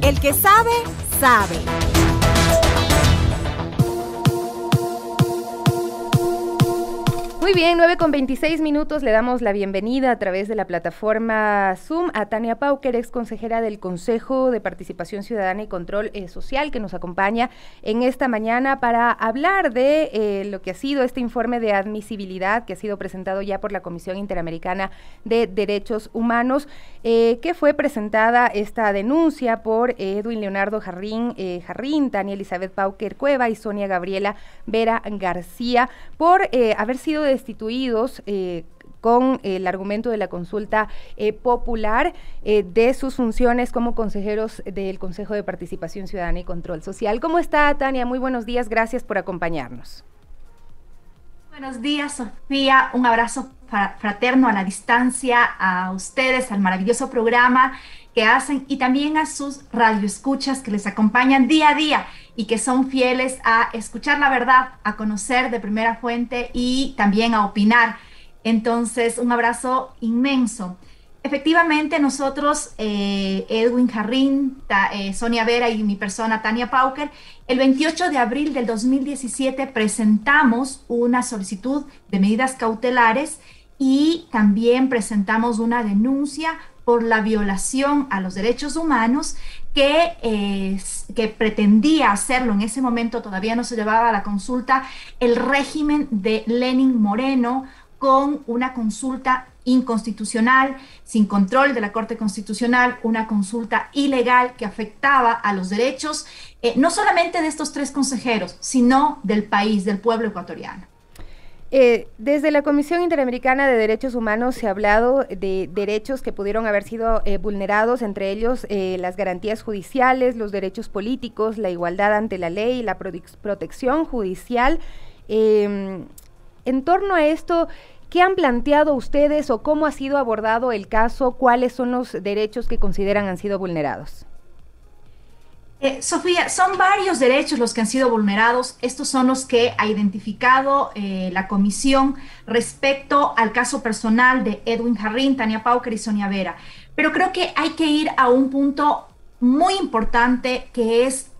El que sabe, sabe. Muy bien, 9:26, le damos la bienvenida a través de la plataforma Zoom a Tania Pauker, ex consejera del Consejo de Participación Ciudadana y Control Social, que nos acompaña en esta mañana para hablar de lo que ha sido este informe de admisibilidad que ha sido presentado ya por la Comisión Interamericana de Derechos Humanos, que fue presentada esta denuncia por Edwin Leonardo Jarrín, Tania Elizabeth Pauker Cueva y Sonia Gabriela Vera García, por haber sido destituidos con el argumento de la consulta popular de sus funciones como consejeros del Consejo de Participación Ciudadana y Control Social. ¿Cómo está, Tania? Muy buenos días, gracias por acompañarnos. Buenos días, Sofía, un abrazo fraterno a la distancia, a ustedes, al maravilloso programa que hacen y también a sus radioescuchas que les acompañan día a día y que son fieles a escuchar la verdad, a conocer de primera fuente y también a opinar. Entonces, un abrazo inmenso. Efectivamente, nosotros, Edwin Jarrín, Sonia Vera y mi persona, Tania Pauker, el 28 de abril del 2017 presentamos una solicitud de medidas cautelares y también presentamos una denuncia por la violación a los derechos humanos que pretendía hacerlo en ese momento, todavía no se llevaba a la consulta, el régimen de Lenín Moreno, con una consulta inconstitucional, sin control de la Corte Constitucional, una consulta ilegal que afectaba a los derechos, no solamente de estos tres consejeros, sino del país, del pueblo ecuatoriano. Desde la Comisión Interamericana de Derechos Humanos se ha hablado de derechos que pudieron haber sido vulnerados, entre ellos las garantías judiciales, los derechos políticos, la igualdad ante la ley, la protección judicial. En torno a esto, ¿qué han planteado ustedes o cómo ha sido abordado el caso? ¿Cuáles son los derechos que consideran han sido vulnerados? Sofía, son varios derechos los que han sido vulnerados. Estos son los que ha identificado la comisión respecto al caso personal de Edwin Jarrín, Tania Pauker y Sonia Vera. Pero creo que hay que ir a un punto muy importante que es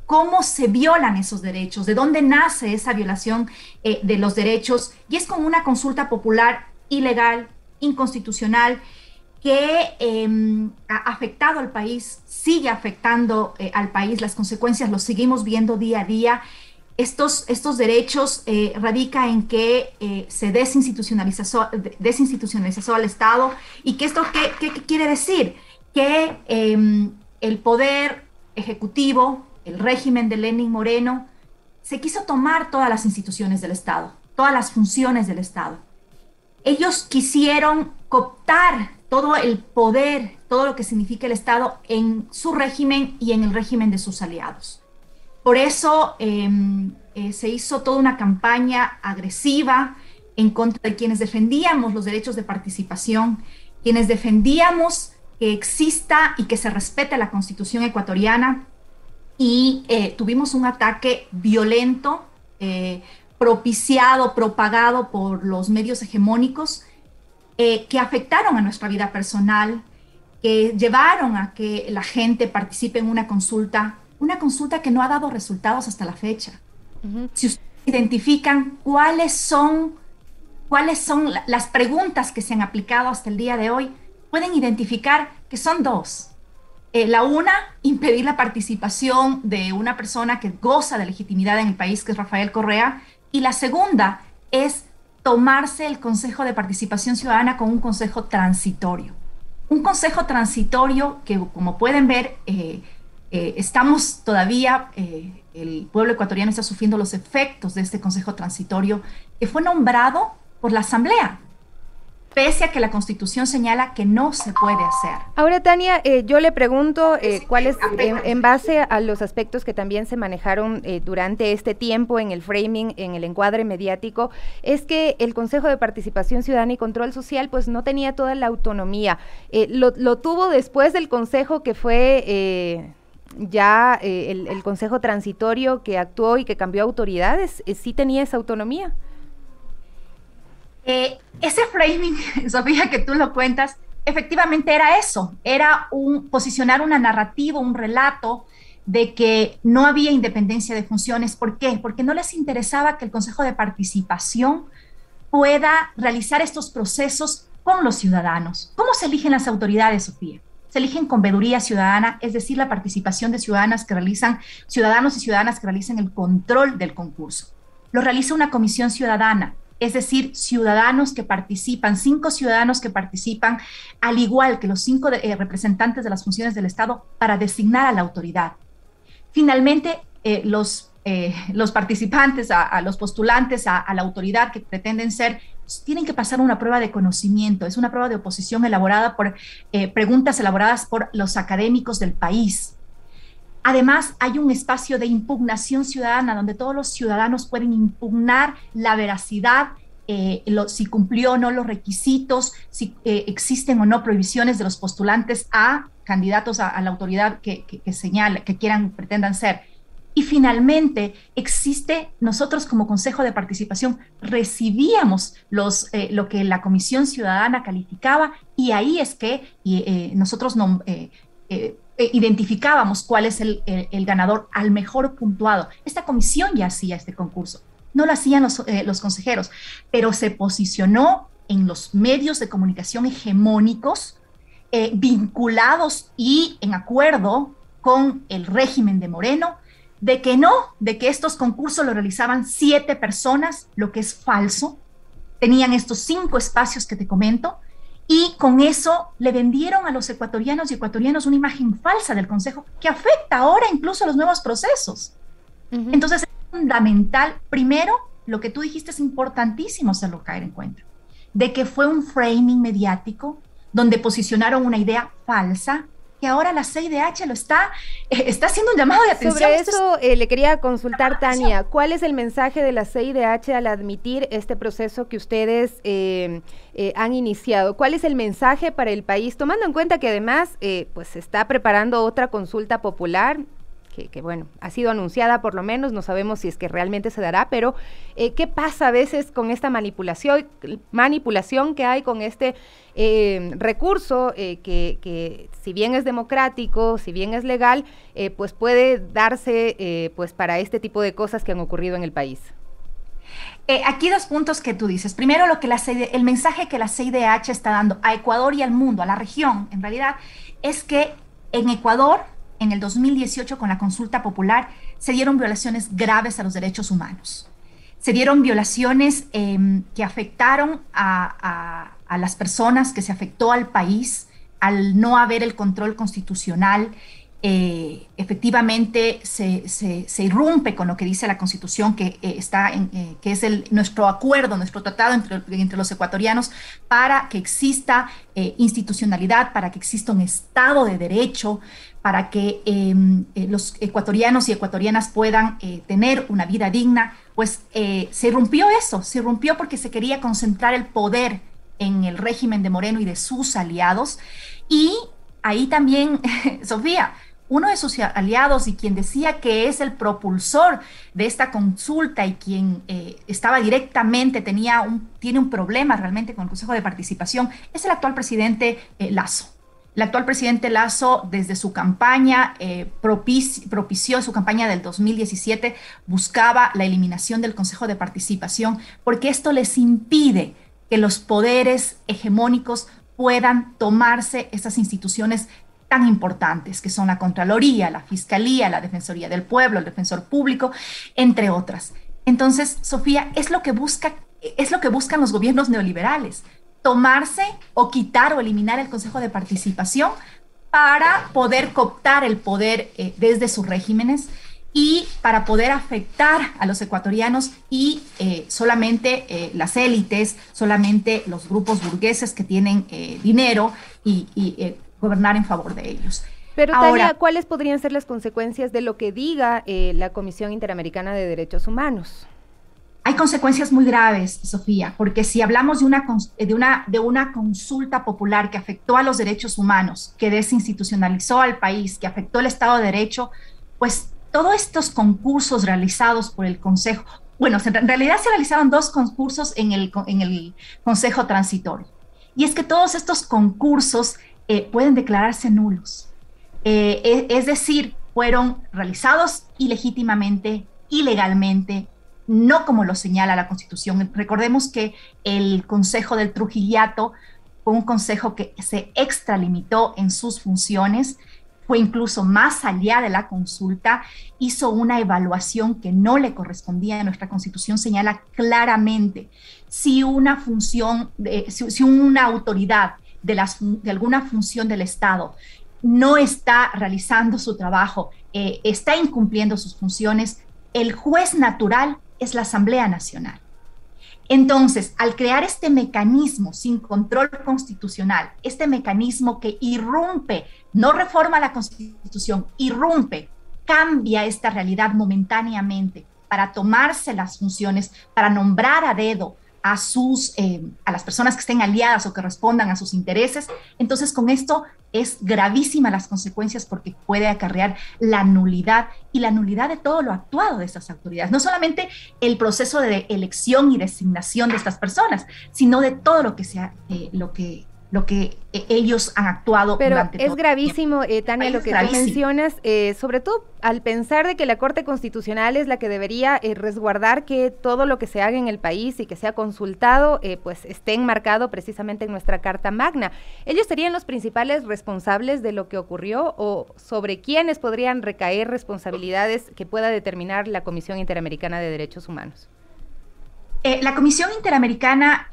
cómo se violan esos derechos, de dónde nace esa violación de los derechos, y es con una consulta popular ilegal, inconstitucional, que ha afectado al país, sigue afectando al país, las consecuencias los seguimos viendo día a día. Estos derechos radica en que se desinstitucionalizó al Estado, y que esto, ¿qué quiere decir? Que el poder ejecutivo, el régimen de Lenín Moreno, se quiso tomar todas las instituciones del Estado, todas las funciones del Estado. Ellos quisieron cooptar todo el poder, todo lo que significa el Estado en su régimen y en el régimen de sus aliados. Por eso se hizo toda una campaña agresiva en contra de quienes defendíamos los derechos de participación, quienes defendíamos que exista y que se respete la Constitución ecuatoriana, y tuvimos un ataque violento, propiciado, propagado por los medios hegemónicos, que afectaron a nuestra vida personal, que llevaron a que la gente participe en una consulta que no ha dado resultados hasta la fecha. Uh-huh. Si ustedes identifican cuáles son las preguntas que se han aplicado hasta el día de hoy, pueden identificar que son dos. La una, impedir la participación de una persona que goza de legitimidad en el país, que es Rafael Correa, y la segunda es tomarse el Consejo de Participación Ciudadana como un consejo transitorio. Un consejo transitorio que, como pueden ver, estamos todavía, el pueblo ecuatoriano está sufriendo los efectos de este consejo transitorio que fue nombrado por la Asamblea, pese a que la Constitución señala que no se puede hacer. Ahora, Tania, yo le pregunto cuál es, en base a los aspectos que también se manejaron durante este tiempo en el framing, en el encuadre mediático, es que el Consejo de Participación Ciudadana y Control Social pues no tenía toda la autonomía. Lo tuvo después del Consejo que fue el Consejo Transitorio que actuó y que cambió autoridades, ¿sí tenía esa autonomía? Ese framing, Sofía, que tú lo cuentas, efectivamente era eso, era posicionar una narrativa, un relato de que no había independencia de funciones. ¿Por qué? Porque no les interesaba que el Consejo de Participación pueda realizar estos procesos con los ciudadanos. ¿Cómo se eligen las autoridades, Sofía? Se eligen con veeduría ciudadana, es decir, la participación de ciudadanos y ciudadanas que realizan el control del concurso. Lo realiza una comisión ciudadana, es decir, ciudadanos que participan, 5 ciudadanos que participan, al igual que los 5 representantes de las funciones del Estado, para designar a la autoridad. Finalmente, los participantes, a los postulantes, a la autoridad que pretenden ser, tienen que pasar una prueba de conocimiento. Es una prueba de oposición elaborada por preguntas elaboradas por los académicos del país. Además, hay un espacio de impugnación ciudadana donde todos los ciudadanos pueden impugnar la veracidad, si cumplió o no los requisitos, si existen o no prohibiciones de los postulantes a candidatos a la autoridad que pretendan ser. Y finalmente, nosotros como Consejo de Participación recibíamos lo que la Comisión Ciudadana calificaba, y ahí es que nosotros identificábamos cuál es el ganador al mejor puntuado. Esta comisión ya hacía este concurso, no lo hacían los consejeros, pero se posicionó en los medios de comunicación hegemónicos, vinculados y en acuerdo con el régimen de Moreno, de que estos concursos lo realizaban 7 personas, lo que es falso. Tenían estos 5 espacios que te comento, y con eso le vendieron a los ecuatorianos y ecuatorianas una imagen falsa del Consejo que afecta ahora incluso a los nuevos procesos. Entonces es fundamental, primero, lo que tú dijiste es importantísimo hacerlo caer en cuenta, de que fue un framing mediático donde posicionaron una idea falsa, que ahora la CIDH lo está haciendo un llamado de atención. Sobre eso le quería consultar, Tania, ¿cuál es el mensaje de la CIDH al admitir este proceso que ustedes han iniciado? ¿Cuál es el mensaje para el país, tomando en cuenta que además pues se está preparando otra consulta popular? Que bueno, ha sido anunciada por lo menos, no sabemos si es que realmente se dará, pero ¿qué pasa a veces con esta manipulación que hay con este recurso que si bien es democrático, si bien es legal, pues puede darse pues para este tipo de cosas que han ocurrido en el país? Aquí 2 puntos que tú dices. Primero, el mensaje que la CIDH está dando a Ecuador y al mundo, a la región, en realidad, es que en Ecuador, en el 2018, con la consulta popular, se dieron violaciones graves a los derechos humanos. Se dieron violaciones que afectaron a las personas, que se afectó al país, al no haber el control constitucional. Efectivamente, se irrumpe con lo que dice la Constitución, que es nuestro acuerdo, nuestro tratado entre los ecuatorianos, para que exista institucionalidad, para que exista un Estado de Derecho, para que los ecuatorianos y ecuatorianas puedan tener una vida digna. Pues se irrumpió porque se quería concentrar el poder en el régimen de Moreno y de sus aliados. Y ahí también, Sofía, uno de sus aliados y quien decía que es el propulsor de esta consulta y quien estaba directamente, tiene un problema realmente con el Consejo de Participación, es el actual presidente Lasso. El actual presidente Lasso, desde su campaña, propició su campaña del 2017, buscaba la eliminación del Consejo de Participación, porque esto les impide que los poderes hegemónicos puedan tomarse estas instituciones tan importantes, que son la Contraloría, la Fiscalía, la Defensoría del Pueblo, el Defensor Público, entre otras. Entonces, Sofía, es lo que buscan los gobiernos neoliberales: tomarse o quitar o eliminar el Consejo de Participación para poder cooptar el poder desde sus regímenes y para poder afectar a los ecuatorianos y solamente las élites, solamente los grupos burgueses que tienen dinero y gobernar en favor de ellos. Pero Tania, ¿cuáles podrían ser las consecuencias de lo que diga la Comisión Interamericana de Derechos Humanos? Hay consecuencias muy graves, Sofía, porque si hablamos de una consulta popular que afectó a los derechos humanos, que desinstitucionalizó al país, que afectó el Estado de Derecho, pues todos estos concursos realizados por el Consejo, bueno, en realidad se realizaron 2 concursos en el Consejo Transitorio. y es que todos estos concursos pueden declararse nulos. Es decir, fueron realizados ilegítimamente, ilegalmente, no como lo señala la Constitución. Recordemos que el Consejo del Trujillato fue un consejo que se extralimitó en sus funciones, fue incluso más allá de la consulta, hizo una evaluación que no le correspondía. Nuestra Constitución señala claramente si una función, si una autoridad de alguna función del Estado no está realizando su trabajo, está incumpliendo sus funciones, el juez natural es la Asamblea Nacional. Entonces, al crear este mecanismo sin control constitucional, este mecanismo que irrumpe, no reforma la Constitución, irrumpe, cambia esta realidad momentáneamente para tomarse las funciones, para nombrar a dedo a las personas que estén aliadas o que respondan a sus intereses. Entonces, con esto es gravísima las consecuencias porque puede acarrear la nulidad y la nulidad de todo lo actuado de estas autoridades. No solamente el proceso de elección y designación de estas personas, sino de todo lo que sea, lo que ellos han actuado. Pero durante es todo gravísimo, Tania, lo que gravísimo. Tú mencionas, sobre todo al pensar de que la Corte Constitucional es la que debería resguardar que todo lo que se haga en el país y que sea consultado, pues esté enmarcado precisamente en nuestra Carta Magna. ¿Ellos serían los principales responsables de lo que ocurrió o sobre quiénes podrían recaer responsabilidades que pueda determinar la Comisión Interamericana de Derechos Humanos? La Comisión Interamericana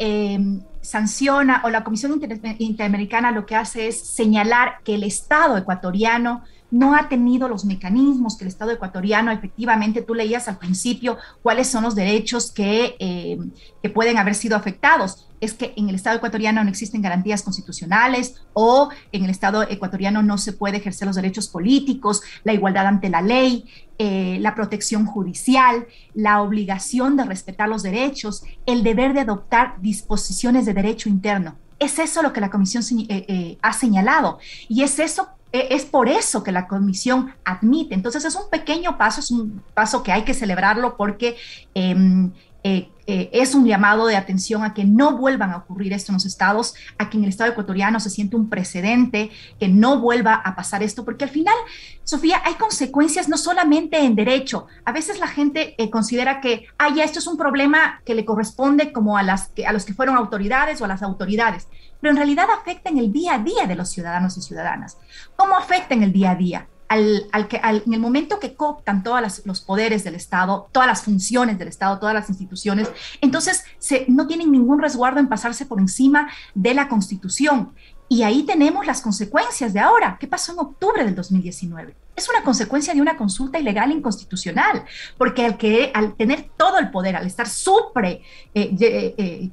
sanciona, o la Comisión Interamericana lo que hace es señalar que el Estado ecuatoriano no ha tenido los mecanismos, que el Estado ecuatoriano efectivamente, tú leías al principio cuáles son los derechos que pueden haber sido afectados. Es que en el Estado ecuatoriano no existen garantías constitucionales, o en el Estado ecuatoriano no se puede ejercer los derechos políticos, la igualdad ante la ley, la protección judicial, la obligación de respetar los derechos, el deber de adoptar disposiciones de derecho interno. Es eso lo que la Comisión ha señalado, y es por eso que la Comisión admite. Entonces es un pequeño paso, es un paso que hay que celebrarlo porque es un llamado de atención a que no vuelvan a ocurrir esto en los estados, a que en el Estado ecuatoriano se siente un precedente, que no vuelva a pasar esto, porque al final, Sofía, hay consecuencias no solamente en derecho. A veces la gente considera que, ya esto es un problema que le corresponde como a los que fueron autoridades o a las autoridades, pero en realidad afecta en el día a día de los ciudadanos y ciudadanas. ¿Cómo afecta en el día a día? En el momento que cooptan todos los poderes del Estado, todas las funciones del Estado, todas las instituciones, entonces no tienen ningún resguardo en pasarse por encima de la Constitución. Y ahí tenemos las consecuencias de ahora. ¿Qué pasó en octubre del 2019? Es una consecuencia de una consulta ilegal e inconstitucional, porque al tener todo el poder, al estar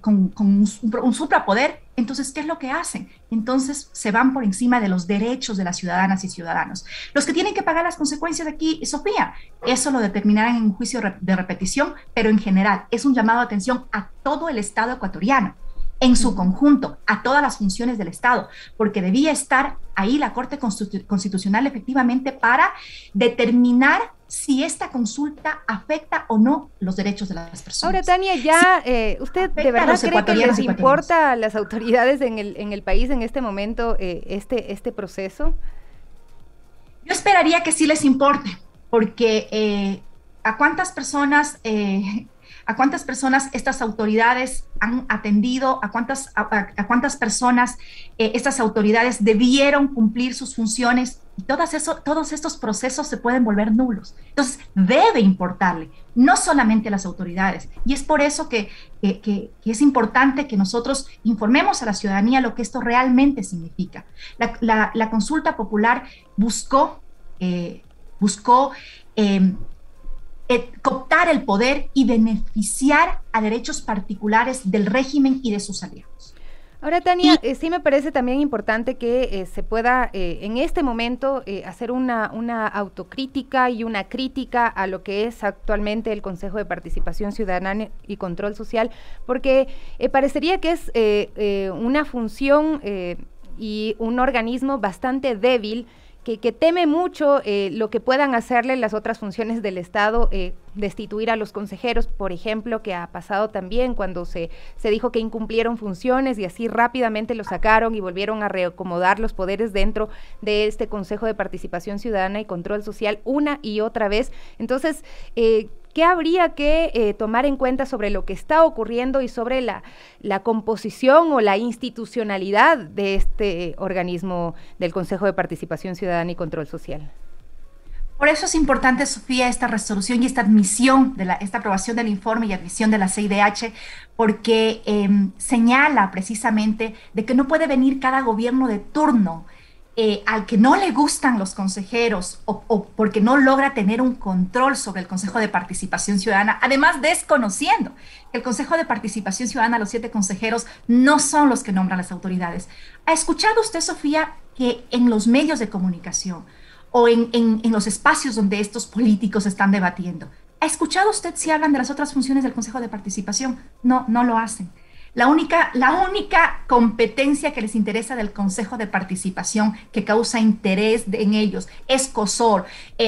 con un suprapoder, entonces, ¿qué es lo que hacen? Entonces, se van por encima de los derechos de las ciudadanas y ciudadanos. Los que tienen que pagar las consecuencias de aquí, Sofía, eso lo determinarán en un juicio de repetición, pero en general es un llamado de atención a todo el Estado ecuatoriano, en su conjunto, a todas las funciones del Estado, porque debía estar ahí la Corte Constitucional efectivamente para determinar si esta consulta afecta o no los derechos de las personas. Ahora, Tania, ¿usted de verdad cree que les importa a las autoridades en el país en este momento este proceso? Yo esperaría que sí les importe, porque ¿a cuántas personas estas autoridades han atendido? ¿A cuántas personas estas autoridades debieron cumplir sus funciones? Y todos estos procesos se pueden volver nulos. Entonces, debe importarle, no solamente a las autoridades. Y es por eso que es importante que nosotros informemos a la ciudadanía lo que esto realmente significa. La consulta popular buscó cooptar el poder y beneficiar a derechos particulares del régimen y de sus aliados. Ahora, Tania, sí me parece también importante que se pueda en este momento hacer una autocrítica y una crítica a lo que es actualmente el Consejo de Participación Ciudadana y Control Social, porque parecería que es una función y un organismo bastante débil, que teme mucho lo que puedan hacerle las otras funciones del Estado, destituir a los consejeros, por ejemplo, que ha pasado también cuando se dijo que incumplieron funciones y así rápidamente lo sacaron y volvieron a reacomodar los poderes dentro de este Consejo de Participación Ciudadana y Control Social una y otra vez. Entonces, ¿qué habría que tomar en cuenta sobre lo que está ocurriendo y sobre la composición o la institucionalidad de este organismo del Consejo de Participación Ciudadana y Control Social? Por eso es importante, Sofía, esta resolución y esta admisión, esta aprobación del informe y admisión de la CIDH, porque señala precisamente de que no puede venir cada gobierno de turno al que no le gustan los consejeros o porque no logra tener un control sobre el Consejo de Participación Ciudadana, además desconociendo que el Consejo de Participación Ciudadana, los 7 consejeros, no son los que nombran las autoridades. ¿Ha escuchado usted, Sofía, que en los medios de comunicación o en los espacios donde estos políticos están debatiendo, ¿ha escuchado usted si hablan de las otras funciones del Consejo de Participación? No, no lo hacen. La única competencia que les interesa del Consejo de Participación, que causa interés en ellos, escozor,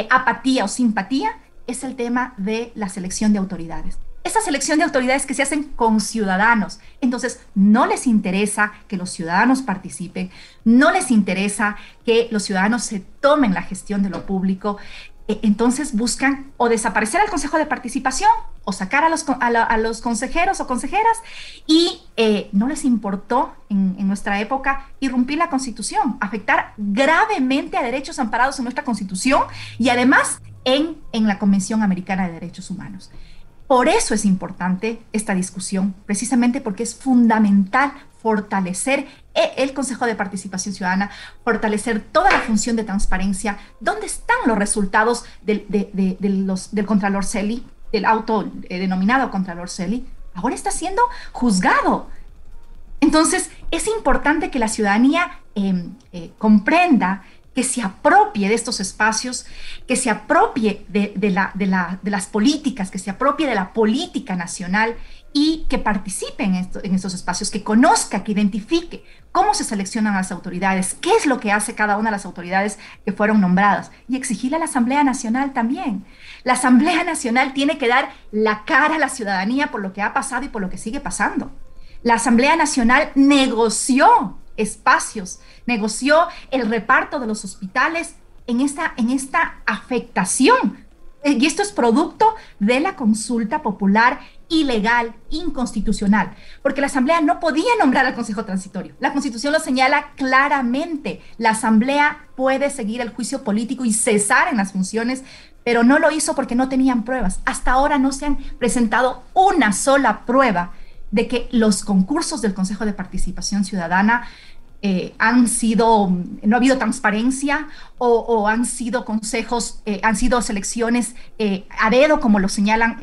apatía o simpatía, es el tema de la selección de autoridades. Esa selección de autoridades que se hacen con ciudadanos. Entonces, no les interesa que los ciudadanos participen, no les interesa que los ciudadanos se tomen la gestión de lo público. Entonces buscan o desaparecer al Consejo de Participación o sacar a los consejeros o consejeras y no les importó en nuestra época irrumpir la Constitución, afectar gravemente a derechos amparados en nuestra Constitución y además en la Convención Americana de Derechos Humanos. Por eso es importante esta discusión, precisamente porque es fundamental fortalecer el Consejo de Participación Ciudadana, fortalecer toda la función de transparencia. ¿Dónde están los resultados del Contralor Celi, del autodenominado Contralor Celi? Ahora está siendo juzgado. Entonces, es importante que la ciudadanía comprenda, que se apropie de estos espacios, que se apropie de las políticas, que se apropie de la política nacional y que participe en estos espacios, que conozca, que identifique cómo se seleccionan las autoridades, qué es lo que hace cada una de las autoridades que fueron nombradas y exigirle a la Asamblea Nacional también. La Asamblea Nacional tiene que dar la cara a la ciudadanía por lo que ha pasado y por lo que sigue pasando. La Asamblea Nacional negoció espacios, negoció el reparto de los hospitales en esta afectación. Y esto es producto de la consulta popular ilegal, inconstitucional, porque la Asamblea no podía nombrar al Consejo Transitorio. La Constitución lo señala claramente. La Asamblea puede seguir el juicio político y cesar en las funciones, pero no lo hizo porque no tenían pruebas. Hasta ahora no se han presentado una sola prueba de que los concursos del Consejo de Participación Ciudadana no ha habido transparencia o han sido consejos, han sido selecciones a dedo, como lo señalan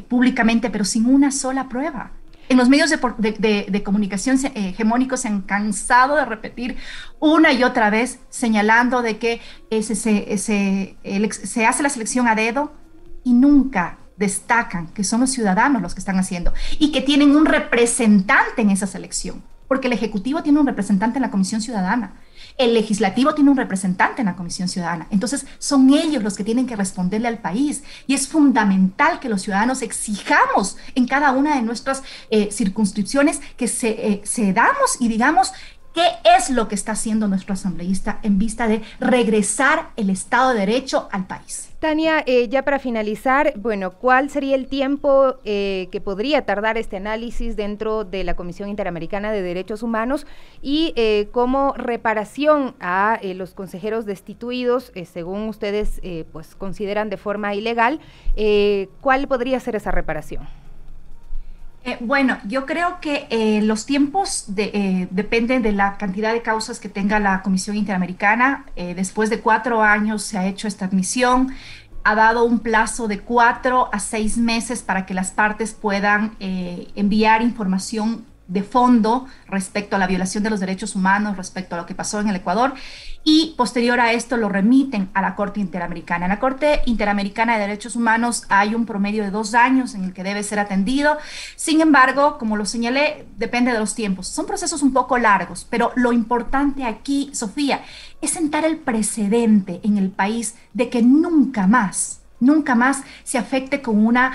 públicamente, pero sin una sola prueba. En los medios de comunicación hegemónicos se han cansado de repetir una y otra vez, señalando de que se hace la selección a dedo y nunca destacan que son los ciudadanos los que están haciendo y que tienen un representante en esa selección. Porque el Ejecutivo tiene un representante en la Comisión Ciudadana, el Legislativo tiene un representante en la Comisión Ciudadana. Entonces, son ellos los que tienen que responderle al país. Y es fundamental que los ciudadanos exijamos en cada una de nuestras circunscripciones que cedamos y digamos qué es lo que está haciendo nuestro asambleísta en vista de regresar el Estado de Derecho al país. Tania, ya para finalizar, bueno, ¿cuál sería el tiempo que podría tardar este análisis dentro de la Comisión Interamericana de Derechos Humanos y como reparación a los consejeros destituidos, según ustedes pues consideran de forma ilegal, cuál podría ser esa reparación? Bueno, yo creo que los tiempos dependen de la cantidad de causas que tenga la Comisión Interamericana. Después de 4 años se ha hecho esta admisión, ha dado un plazo de 4 a 6 meses para que las partes puedan enviar información de fondo respecto a la violación de los derechos humanos, respecto a lo que pasó en el Ecuador, y posterior a esto lo remiten a la Corte Interamericana. En la Corte Interamericana de Derechos Humanos hay un promedio de 2 años en el que debe ser atendido. Sin embargo, como lo señalé, depende de los tiempos. Son procesos un poco largos, pero lo importante aquí, Sofía, es sentar el precedente en el país de que nunca más se afecte con una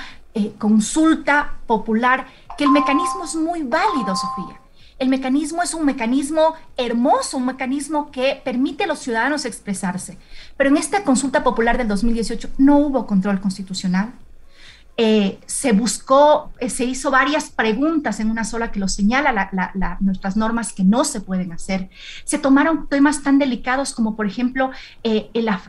consulta popular, que el mecanismo es muy válido, Sofía. El mecanismo es un mecanismo hermoso, un mecanismo que permite a los ciudadanos expresarse. Pero en esta consulta popular del 2018 no hubo control constitucional. Se hizo varias preguntas en una sola que lo señala nuestras normas que no se pueden hacer. Se tomaron temas tan delicados como, por ejemplo,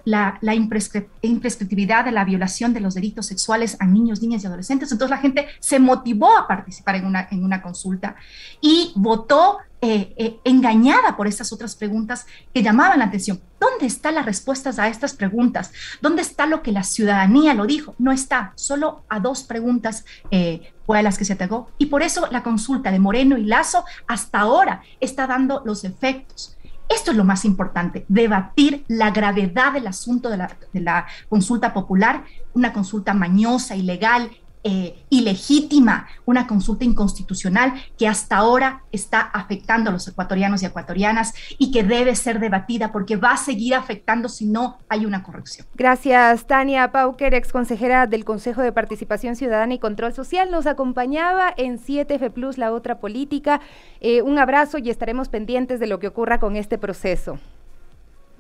la imprescriptibilidad de la violación de los delitos sexuales a niños, niñas y adolescentes. Entonces la gente se motivó a participar en una consulta y votó engañada por estas otras preguntas que llamaban la atención. ¿Dónde están las respuestas a estas preguntas? ¿Dónde está lo que la ciudadanía lo dijo? No está, solo a 2 preguntas fue a las que se atacó. Y por eso la consulta de Moreno y Lasso hasta ahora está dando los efectos. Esto es lo más importante, debatir la gravedad del asunto de la consulta popular, una consulta mañosa, ilegal, ilegítima, una consulta inconstitucional que hasta ahora está afectando a los ecuatorianos y ecuatorianas y que debe ser debatida porque va a seguir afectando si no hay una corrección. Gracias, Tania Pauker, ex consejera del Consejo de Participación Ciudadana y Control Social. Nos acompañaba en 7F Plus, La Otra Política. Un abrazo y estaremos pendientes de lo que ocurra con este proceso.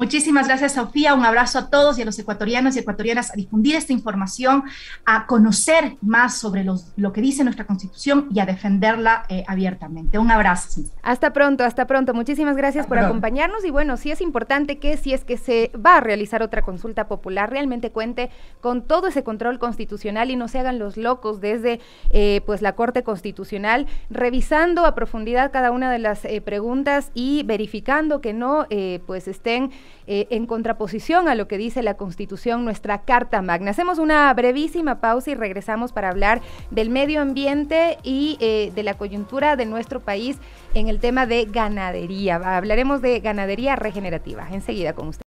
Muchísimas gracias, Sofía. Un abrazo a todos y a los ecuatorianos y ecuatorianas a difundir esta información, a conocer más sobre lo que dice nuestra Constitución y a defenderla abiertamente. Un abrazo. Hasta pronto, hasta pronto. Muchísimas gracias por acompañarnos. Y bueno, sí es importante que si es que se va a realizar otra consulta popular, realmente cuente con todo ese control constitucional y no se hagan los locos desde pues la Corte Constitucional, revisando a profundidad cada una de las preguntas y verificando que no pues estén en contraposición a lo que dice la Constitución, nuestra Carta Magna. Hacemos una brevísima pausa y regresamos para hablar del medio ambiente y de la coyuntura de nuestro país en el tema de ganadería. Hablaremos de ganadería regenerativa. Enseguida con usted.